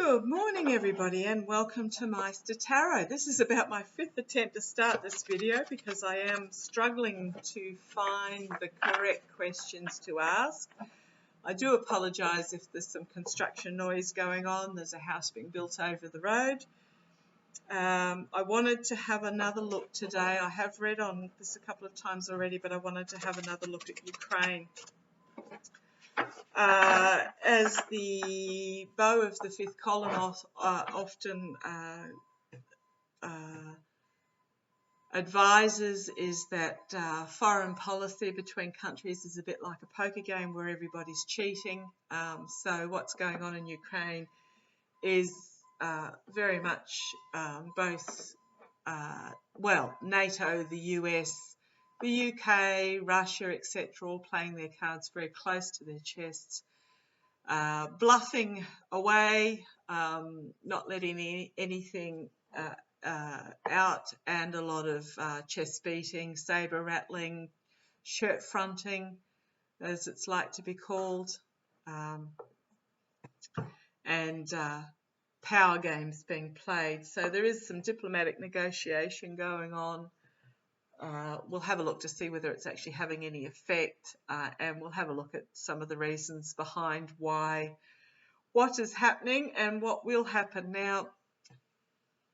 Good morning everybody and welcome to Meister Tarot. This is about my 5th attempt to start this video because I am struggling to find the correct questions to ask. I do apologise if there's some construction noise going on. There's a house being built over the road. I wanted to have another look today. I have read on this a couple of times already, but I wanted to have another look at Ukraine. As the bow of the 5th column often advises, is that foreign policy between countries is a bit like a poker game where everybody's cheating. So what's going on in Ukraine is very much both, NATO, the US, the UK, Russia, etc., all playing their cards very close to their chests, bluffing away, not letting anything out, and a lot of chest beating, sabre rattling, shirt fronting, as it's like to be called, and power games being played. So there is some diplomatic negotiation going on. We'll have a look to see whether it's actually having any effect, and we'll have a look at some of the reasons behind what is happening and what will happen. Now,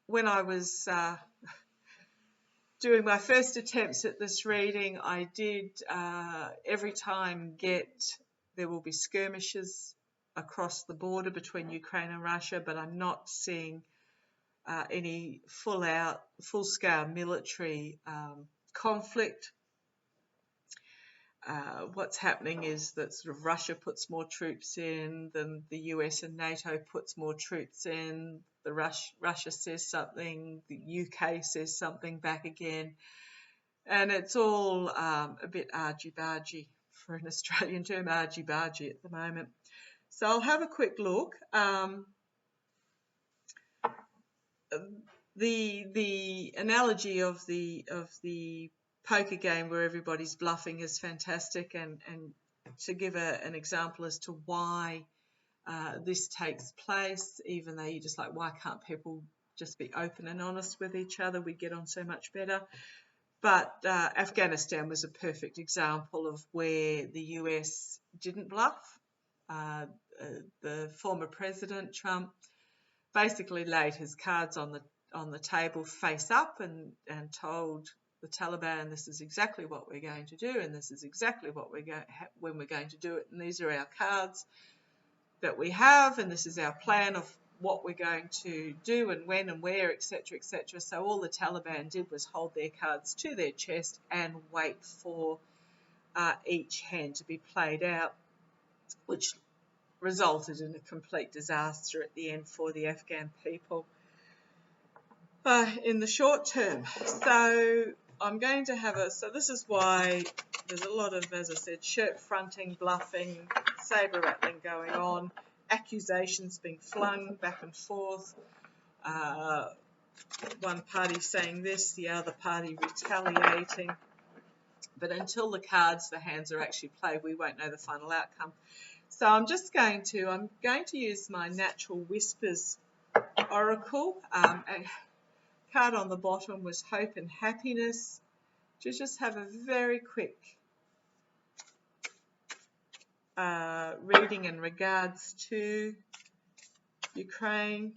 when I was doing my first attempts at this reading, I did every time there will be skirmishes across the border between Ukraine and Russia, but I'm not seeing any full-scale military conflict. What's happening is that sort of Russia puts more troops in, then the US and NATO puts more troops in, Russia says something, the UK says something back again, and it's all a bit argy-bargy, for an Australian term, argy-bargy at the moment. So I'll have a quick look. The analogy of the poker game where everybody's bluffing is fantastic, and to give an example as to why this takes place, even though you're just like, why can't people just be open and honest with each other? We get on so much better. But Afghanistan was a perfect example of where the US didn't bluff. The former president, Trump, basically laid his cards on the table face up and told the Taliban, this is exactly what we're going to do, and this is exactly what when we're going to do it, and these are our cards that we have, and this is our plan of what we're going to do and when and where, etc., etc. So all the Taliban did was hold their cards to their chest and wait for each hand to be played out, which resulted in a complete disaster at the end for the Afghan people in the short term. So I'm going to so this is why there's a lot of, as I said, shirt fronting, bluffing, sabre rattling going on, accusations being flung back and forth, one party saying this, the other party retaliating. But until the hands are actually played, we won't know the final outcome. So I'm going to use my Natural Whispers Oracle. A card on the bottom was Hope and Happiness, to just have a very quick reading in regards to Ukraine.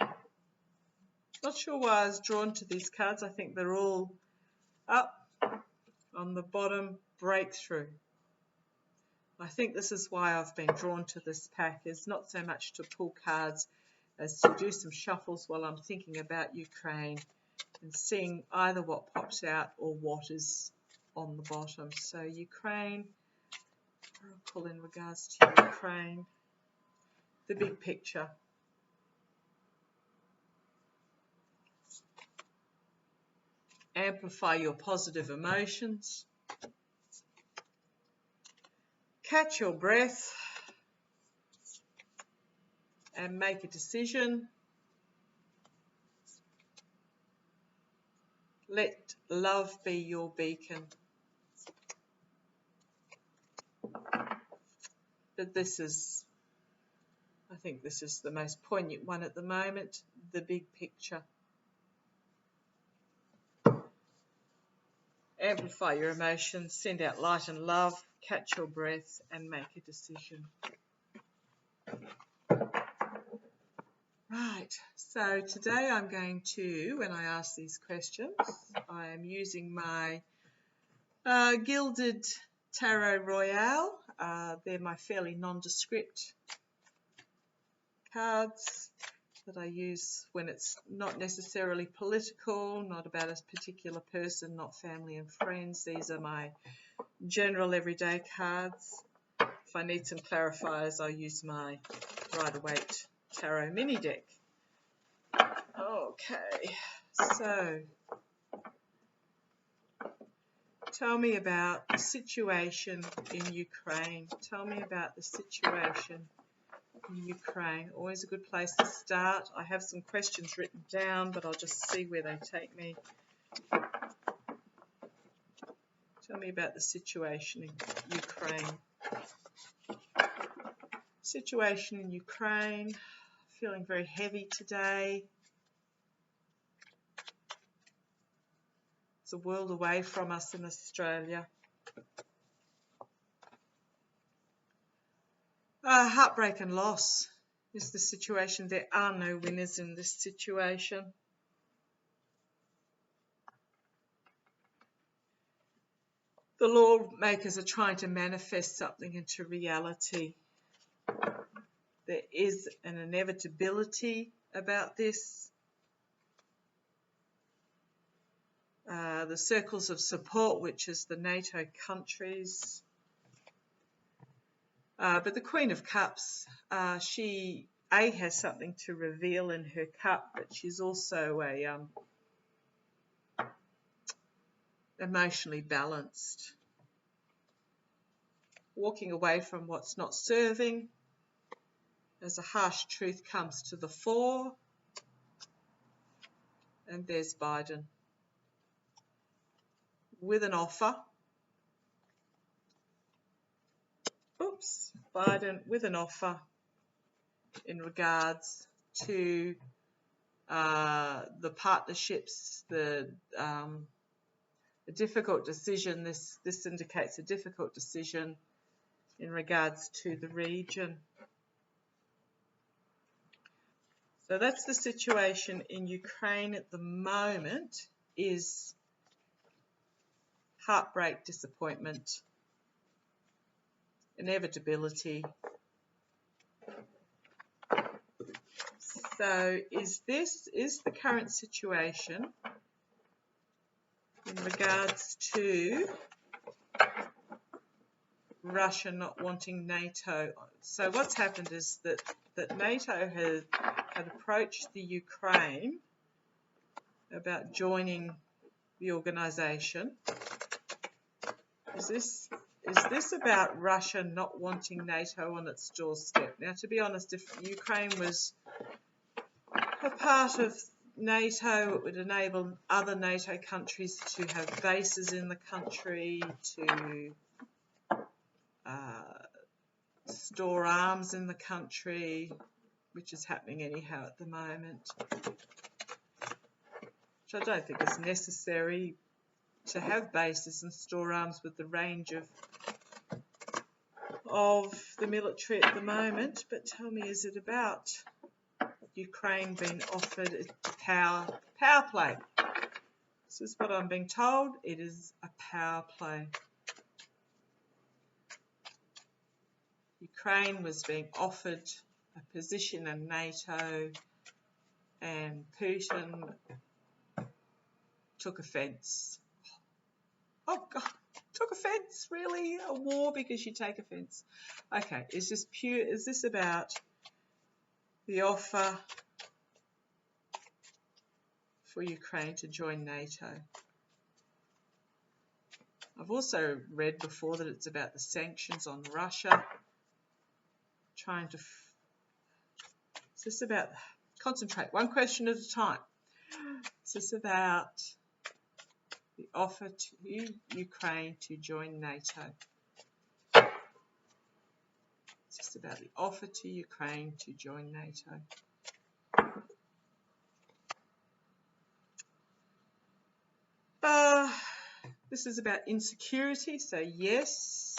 Not sure why I was drawn to these cards. I think they're all up on the bottom, breakthrough. I think this is why I've been drawn to this pack, is not so much to pull cards as to do some shuffles while I'm thinking about Ukraine and seeing either what pops out or what is on the bottom. So Ukraine, Oracle in regards to Ukraine, the big picture. Amplify your positive emotions. Catch your breath and make a decision. Let love be your beacon. But this is I think this is the most poignant one at the moment, the big picture. Amplify your emotions, send out light and love, catch your breath and make a decision. Right, so today I'm going to, when I ask these questions, I am using my Gilded Tarot Royale. They're my fairly nondescript cards that I use when it's not necessarily political, not about a particular person, not family and friends. These are my general everyday cards. If I need some clarifiers, I'll use my Rider-Waite Tarot mini deck. Okay, so tell me about the situation in Ukraine. Tell me about the situation in Ukraine. Always a good place to start. I have some questions written down, but I'll just see where they take me. Tell me about the situation in Ukraine. Situation in Ukraine. Feeling very heavy today. It's a world away from us in Australia. Heartbreak and loss is the situation. There are no winners in this situation. The lawmakers are trying to manifest something into reality. There is an inevitability about this. The circles of support, which is the NATO countries. But the Queen of Cups, she has something to reveal in her cup, but she's also emotionally balanced. Walking away from what's not serving as a harsh truth comes to the fore. And there's Biden with an offer. Biden with an offer in regards to the partnerships, the difficult decision. This indicates a difficult decision in regards to the region. So that's the situation in Ukraine at the moment, is heartbreak, disappointment, inevitability. So is the current situation in regards to Russia not wanting NATO? So what's happened is that NATO had approached the Ukraine about joining the organisation. Is this about Russia not wanting NATO on its doorstep? Now, to be honest, if Ukraine was a part of NATO, it would enable other NATO countries to have bases in the country, to store arms in the country, which is happening anyhow at the moment. Which I don't think is necessary to have bases and store arms with the range of the military at the moment. But tell me, is it about Ukraine being offered a power play? This is what I'm being told. It is a power play. Ukraine was being offered a position in NATO, and Putin took offence. Oh God, took offence? Really? A war because you take offence? Okay, is this about the offer for Ukraine to join NATO? I've also read before that it's about the sanctions on Russia. Is this about, concentrate, one question at a time. Is this about the offer to Ukraine to join NATO? Is this is about the offer to Ukraine to join NATO. This is about insecurity, so yes,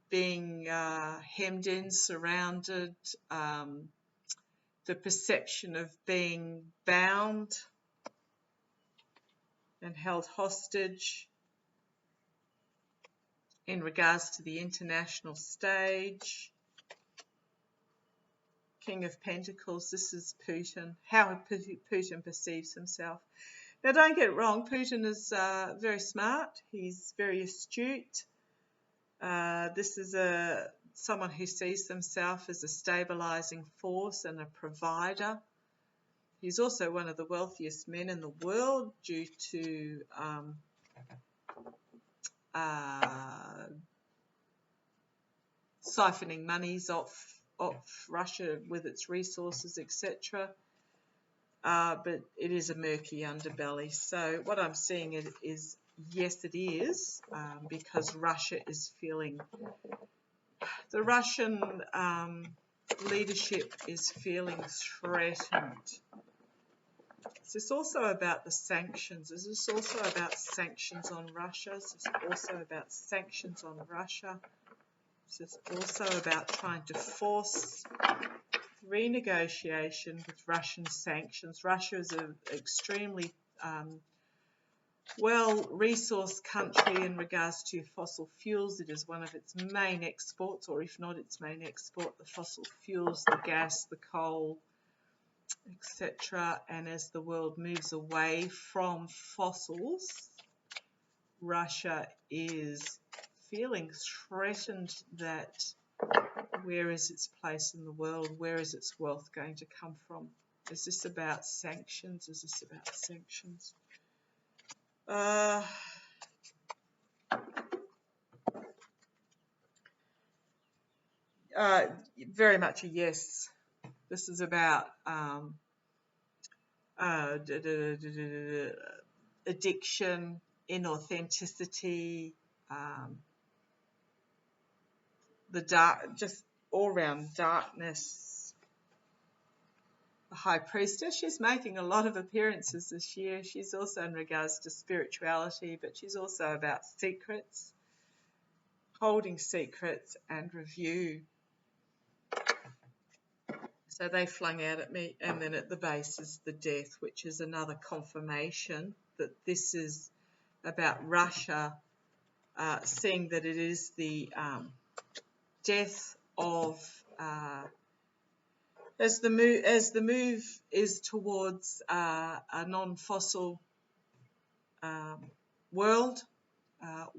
being hemmed in, surrounded, the perception of being bound and held hostage in regards to the international stage. King of Pentacles, this is Putin, how Putin perceives himself. Now don't get it wrong, Putin is very smart, he's very astute. This is someone who sees themselves as a stabilizing force and a provider. He's also one of the wealthiest men in the world due to siphoning monies off Russia with its resources, etc. But it is a murky underbelly. So what I'm seeing is yes, it is, because Russia is feeling, the Russian leadership is feeling threatened. Is this also about the sanctions? Is this also about sanctions on Russia? Is this also about sanctions on Russia? Is this also about trying to force renegotiation with Russian sanctions? Russia is an extremely well-resourced country in regards to fossil fuels. It is one of its main exports, or if not its main export, the fossil fuels, the gas, the coal, etc. And as the world moves away from fossils, Russia is feeling threatened that where is its place in the world? Where is its wealth going to come from? Is this about sanctions? Is this about sanctions? Very much a yes. This is about addiction, inauthenticity, the dark, just all-round darkness. The High Priestess, she's making a lot of appearances this year. She's also in regards to spirituality, but she's also about secrets, holding secrets and review. So they flung out at me, and then at the base is the Death, which is another confirmation that this is about Russia seeing that it is the death of, as the move is towards a non-fossil world,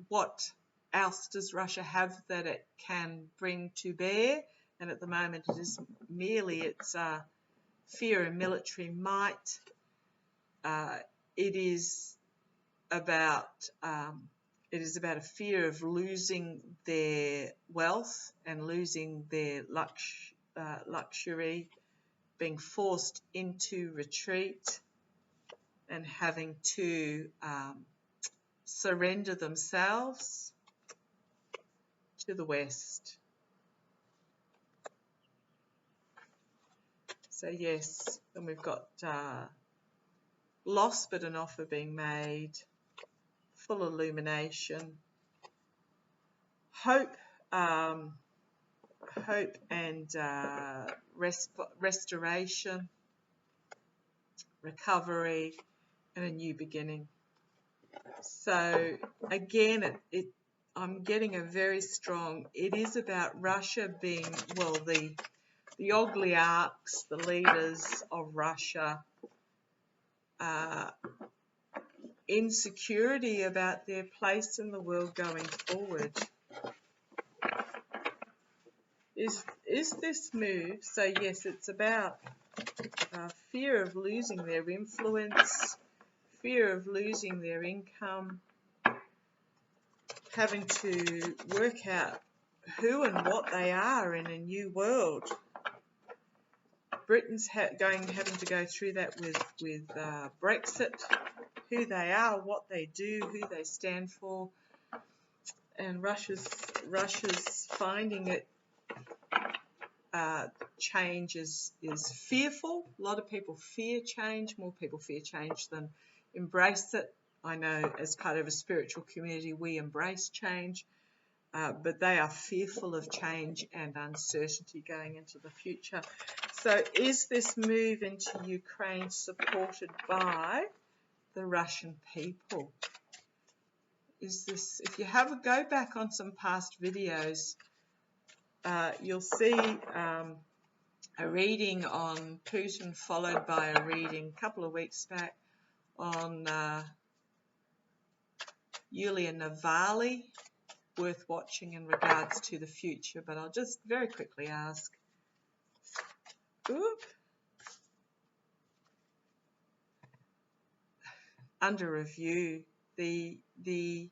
what else does Russia have that it can bring to bear? And at the moment it is merely its fear and military might. It is about a fear of losing their wealth and losing their luxury, being forced into retreat and having to surrender themselves to the West. So yes, and we've got loss but an offer being made, full illumination, hope and restoration, recovery, and a new beginning. So again, I'm getting a very strong, it is about Russia being, well, the oligarchs, the leaders of Russia, insecurity about their place in the world going forward. Is this move, so yes, it's about fear of losing their influence, fear of losing their income, having to work out who and what they are in a new world. Britain's having to go through that with Brexit, who they are, what they do, who they stand for. and Russia's finding it change is fearful. A lot of people fear change. More people fear change than embrace it. I know as part of a spiritual community we embrace change, but they are fearful of change and uncertainty going into the future. So is this move into Ukraine supported by the Russian people? Is this, if you have a go back on some past videos, you'll see a reading on Putin followed by a reading a couple of weeks back on Yulia Navalny, worth watching in regards to the future. But I'll just very quickly ask, under review, the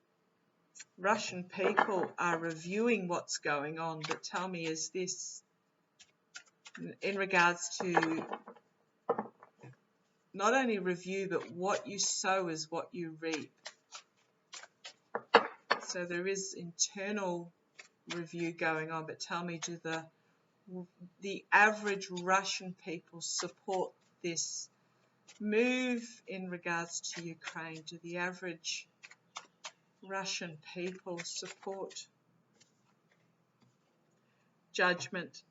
Russian people are reviewing what's going on, but tell me, is this in regards to not only review, but what you sow is what you reap? So there is internal review going on, but tell me, do the average Russian people support this move in regards to Ukraine? Do the average Russian people support judgment?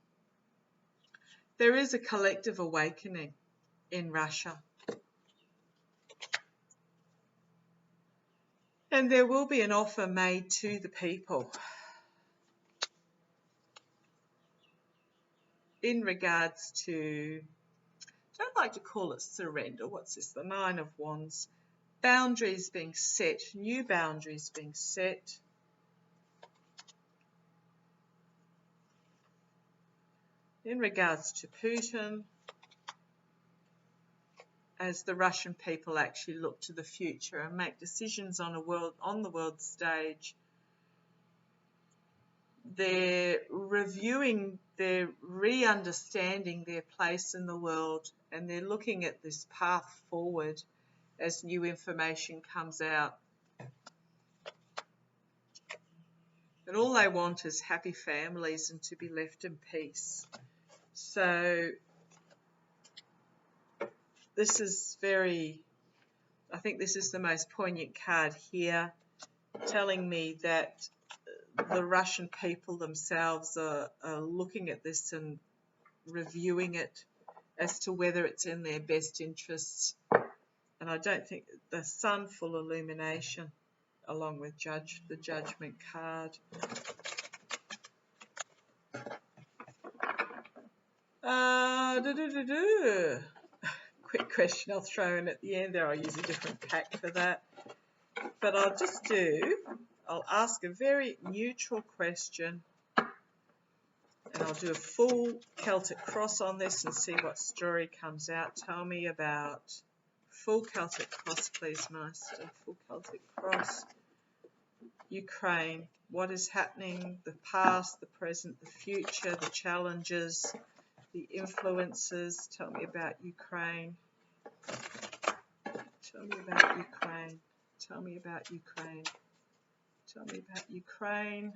There is a collective awakening in Russia, and there will be an offer made to the people in regards to, I don't like to call it surrender. What's this? The Nine of Wands. Boundaries being set, new boundaries being set. In regards to Putin, as the Russian people actually look to the future and make decisions on the world stage, they're reviewing, they're re-understanding their place in the world, and they're looking at this path forward as new information comes out. And all they want is happy families and to be left in peace. So this is I think this is the most poignant card here, telling me that the Russian people themselves are looking at this and reviewing it as to whether it's in their best interests. And I don't think the sun, full illumination, along with the judgment card. Quick question I'll throw in at the end there. I'll use a different pack for that. But I'll ask a very neutral question, and I'll do a full Celtic cross on this and see what story comes out. Tell me about full Celtic cross, please, Master. Full Celtic cross. Ukraine. What is happening? The past, the present, the future, the challenges, the influences. Tell me about Ukraine. Tell me about Ukraine. Tell me about Ukraine. Tell me about Ukraine.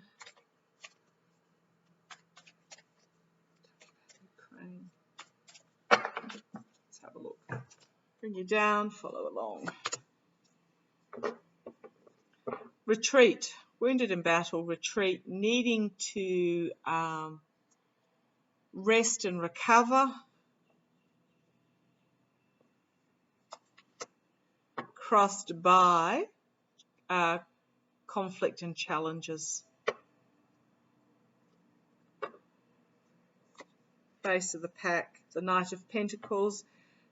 Ukraine. Let's have a look. Bring you down, follow along. Retreat. Wounded in battle, retreat, needing to rest and recover. Crossed by conflict and challenges. Base of the pack, the Knight of Pentacles.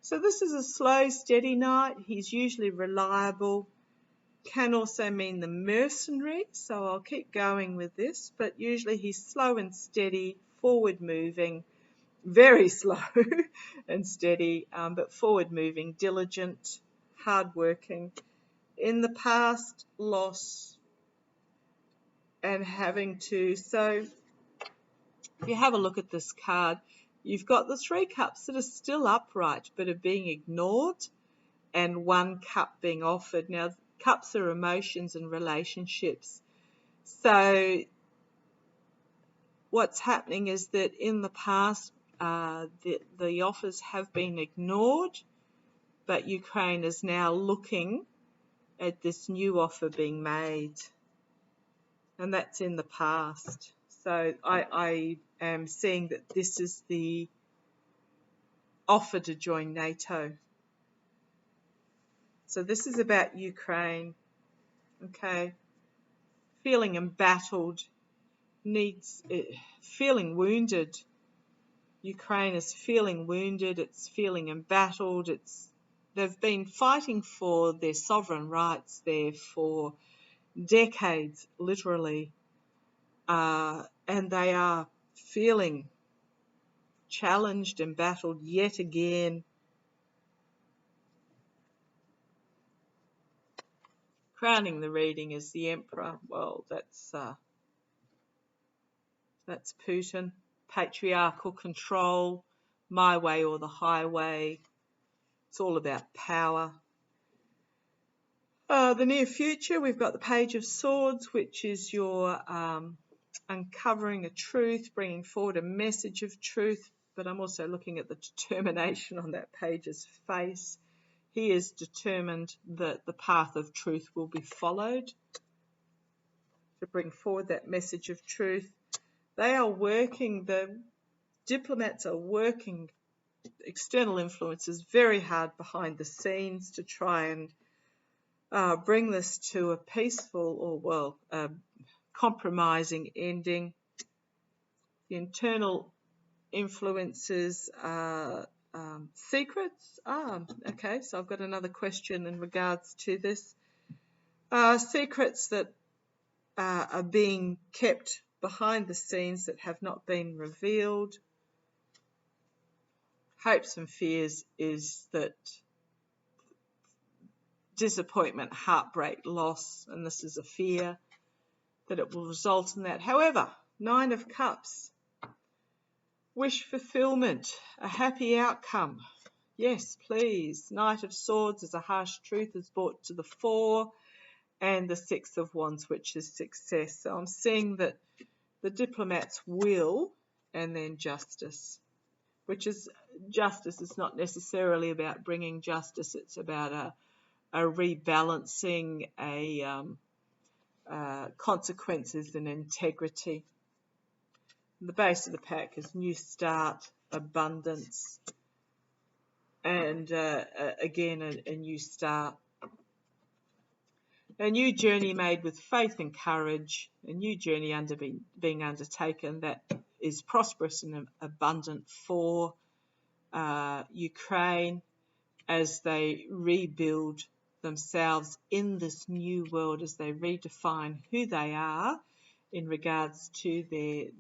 So this is a slow, steady knight. He's usually reliable. Can also mean the mercenary, so I'll keep going with this, but usually he's slow and steady, forward moving, very slow and steady, but forward moving, diligent, hard working. In the past, loss and having to, so if you have a look at this card, you've got the 3 cups that are still upright but are being ignored, and 1 cup being offered. Now, cups are emotions and relationships. So what's happening is that in the past, the offers have been ignored, but Ukraine is now looking at this new offer being made, and that's in the past. So I am seeing that this is the offer to join NATO. So this is about Ukraine, okay? Feeling embattled, feeling wounded. Ukraine is feeling wounded, it's feeling embattled, they've been fighting for their sovereign rights there for decades, literally, and they are feeling challenged, embattled yet again. Crowning the reading is the Emperor. Well, that's Putin. Patriarchal control, my way or the highway. It's all about power. The near future, we've got the Page of Swords, which is your uncovering a truth, bringing forward a message of truth, but I'm also looking at the determination on that page's face. He is determined that the path of truth will be followed to bring forward that message of truth. They are working, the diplomats are working, external influences, very hard behind the scenes to try and bring this to a peaceful or, compromising ending. The internal influences are secrets. Okay, so I've got another question in regards to this. Secrets that are being kept behind the scenes that have not been revealed. Hopes and fears is that disappointment, heartbreak, loss, and this is a fear that it will result in that. However, 9 of Cups, wish fulfillment, a happy outcome. Yes, please. Knight of Swords is a harsh truth is brought to the fore, and the 6 of Wands, which is success. So I'm seeing that the diplomats will, and then justice, which is justice is not necessarily about bringing justice. It's about a rebalancing, consequences and integrity. The base of the pack is new start, abundance, and again a new start. A new journey made with faith and courage, a new journey being undertaken that is prosperous and abundant for Ukraine as they rebuild themselves in this new world, as they redefine who they are in regards to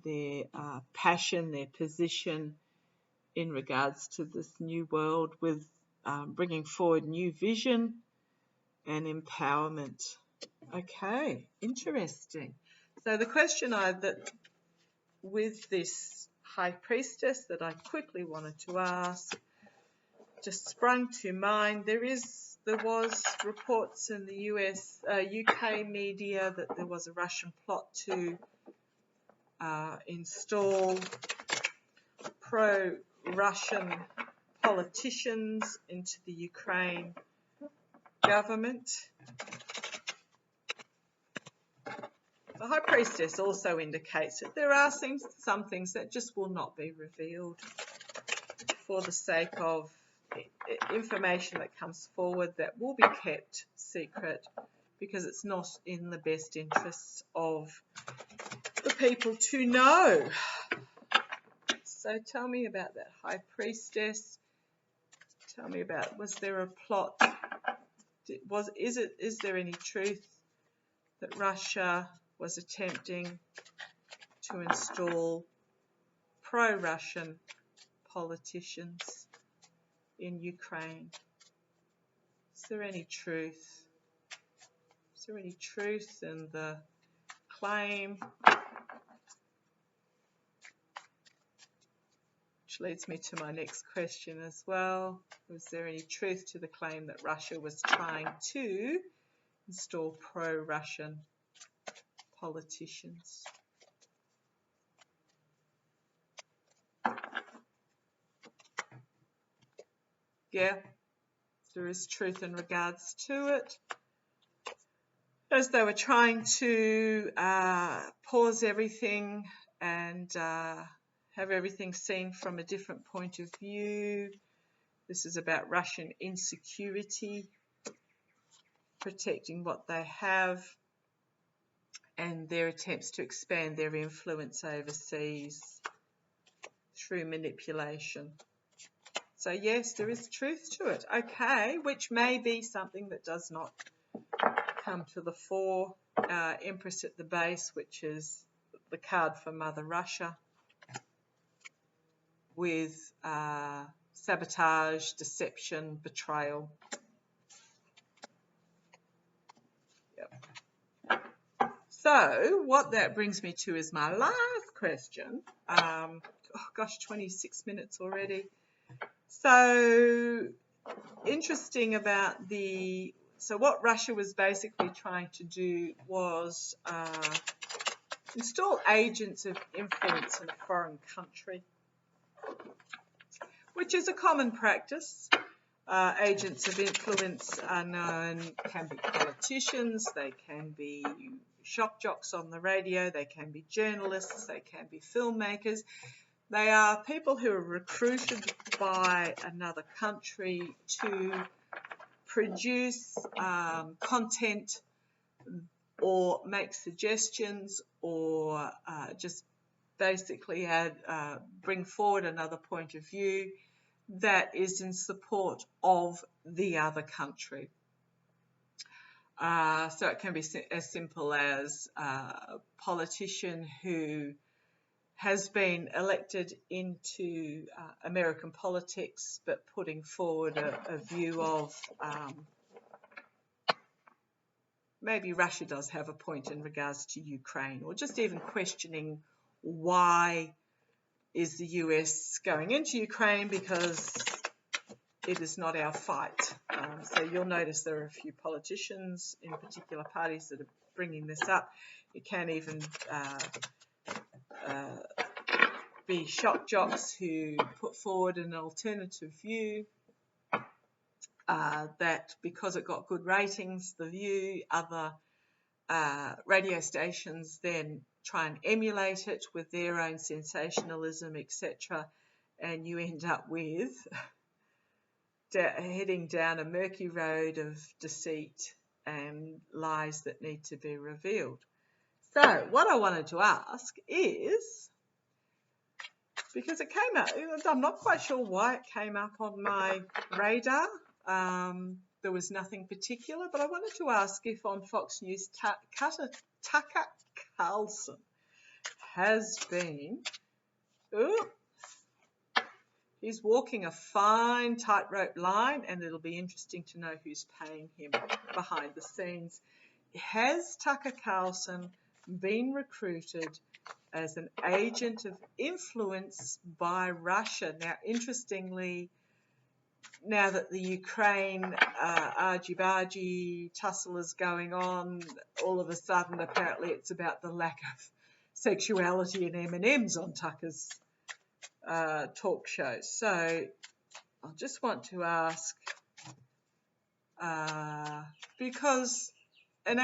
their passion, their position in regards to this new world, with bringing forward new vision and empowerment. Okay, interesting. So the question with this High Priestess that I quickly wanted to ask just sprung to mind. There was reports in the UK media that there was a Russian plot to install pro-Russian politicians into the Ukraine government. The High Priestess also indicates that there are some things that just will not be revealed for the sake of information that comes forward that will be kept secret because it's not in the best interests of the people to know. So tell me about that High Priestess. Tell me about, was there a plot? Is there any truth that Russia was attempting to install pro-Russian politicians in Ukraine? Is there any truth? Is there any truth in the claim? Which leads me to my next question as well. Was there any truth to the claim that Russia was trying to install pro-Russian politicians. Yeah, there is truth in regards to it. As they were trying to pause everything and have everything seen from a different point of view. This is about Russian insecurity, protecting what they have, and their attempts to expand their influence overseas through manipulation. So yes, there is truth to it. Okay, which may be something that does not come to the fore. Empress at the base, which is the card for Mother Russia, with sabotage, deception, betrayal. Yep. So what that brings me to is my last question. Oh gosh, 26 minutes already. So interesting about so what Russia was basically trying to do was install agents of influence in a foreign country, which is a common practice. Agents of influence are known, can be politicians, they can be shock jocks on the radio, they can be journalists, they can be filmmakers. They are people who are recruited by another country to produce content or make suggestions or just basically bring forward another point of view that is in support of the other country. So it can be as simple as a politician who has been elected into American politics, but putting forward a view of maybe Russia does have a point in regards to Ukraine, or just even questioning why is the US going into Ukraine, because it is not our fight. So you'll notice there are a few politicians in particular parties that are bringing this up. It can even be shock jocks who put forward an alternative view that because it got good ratings, the view, other radio stations then try and emulate it with their own sensationalism, etc. And you end up with heading down a murky road of deceit and lies that need to be revealed. So what I wanted to ask is, because it came up, I'm not quite sure why it came up on my radar. There was nothing particular, but I wanted to ask if on Fox News, Tucker Carlson has been, he's walking a fine tightrope line, and it'll be interesting to know who's paying him behind the scenes. Has Tucker Carlson been recruited as an agent of influence by Russia? Now, interestingly, now that the Ukraine argy-bargy tussle is going on, all of a sudden, apparently it's about the lack of sexuality and M&Ms on Tucker's talk show. So I just want to ask, because an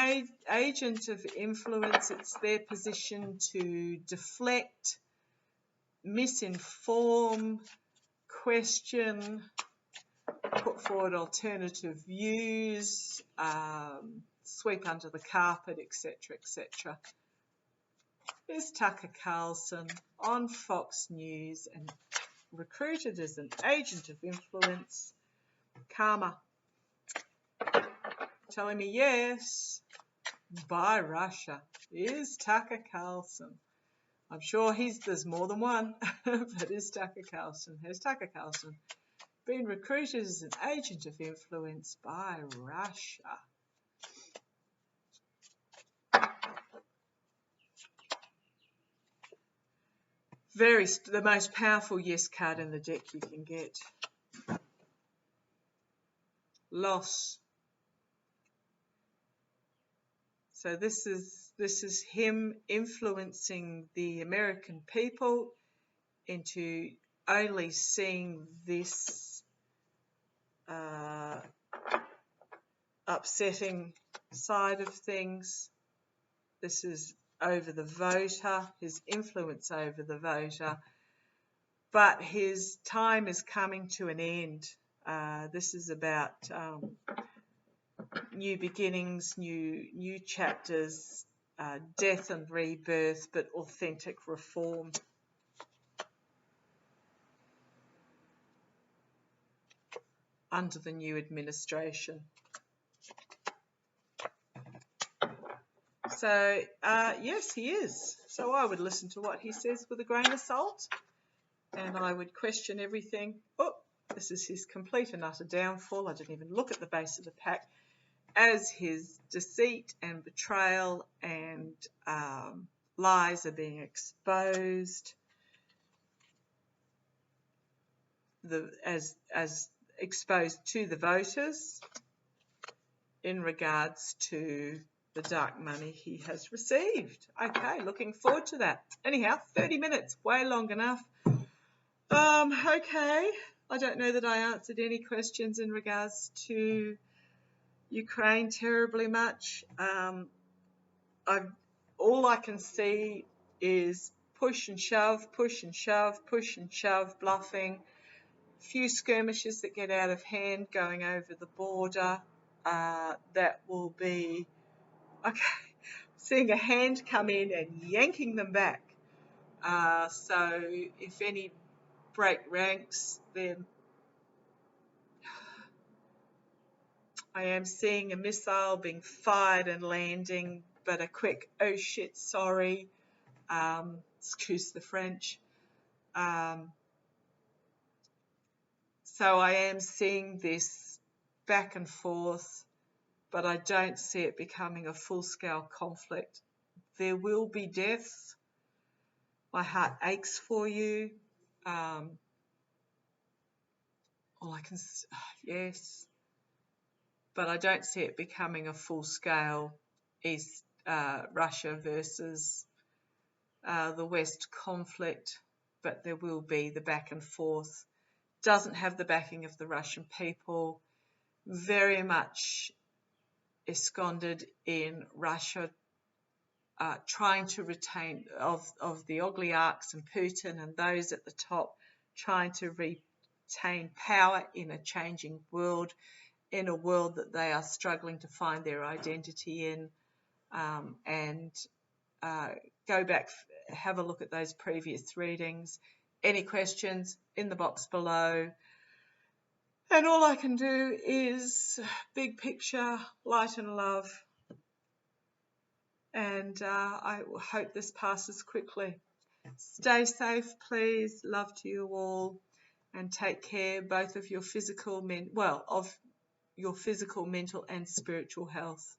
agent of influence, it's their position to deflect, misinform, question, put forward alternative views, sweep under the carpet, etc., etc. Is Tucker Carlson on Fox News and recruited as an agent of influence? Karma telling me yes, by Russia. Is Tucker Carlson? I'm sure there's more than one, but is Tucker Carlson? Has Tucker Carlson been recruited as an agent of influence by Russia? The most powerful yes card in the deck you can get. Loss. So this is This is him influencing the American people into only seeing this upsetting side of things. This is over the voter, his influence over the voter. But his time is coming to an end. This is about new beginnings, new chapters, death and rebirth, but authentic reform. Under the new administration. So, yes, he is. So I would listen to what he says with a grain of salt, and I would question everything. Oh, this is his complete and utter downfall. I didn't even look at the base of the pack. As his deceit and betrayal and lies are being exposed, as exposed to the voters in regards to the dark money he has received. Okay, looking forward to that. Anyhow, 30 minutes, way long enough. Okay, I don't know that I answered any questions in regards to Ukraine terribly much. All I can see is push and shove, push and shove, push and shove, bluffing. Few skirmishes that get out of hand going over the border. That will be, okay, seeing a hand come in and yanking them back. So if any break ranks, then I am seeing a missile being fired and landing, but a quick, oh shit, sorry, excuse the French. So I am seeing this back and forth, but I don't see it becoming a full-scale conflict. There will be deaths. My heart aches for you. All I can, yes, but I don't see it becoming a full-scale East Russia versus the West conflict, but there will be the back and forth. Doesn't have the backing of the Russian people, very much ensconced in Russia, trying to retain, of the oligarchs and Putin and those at the top, trying to retain power in a changing world, in a world that they are struggling to find their identity in, and go back, have a look at those previous readings. Any questions in the box below. And all I can do is big picture, light and love. And I hope this passes quickly. Stay safe, please. Love to you all. And take care both of your physical, of your physical, mental and spiritual health.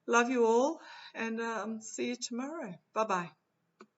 Love you all, and see you tomorrow. Bye-bye.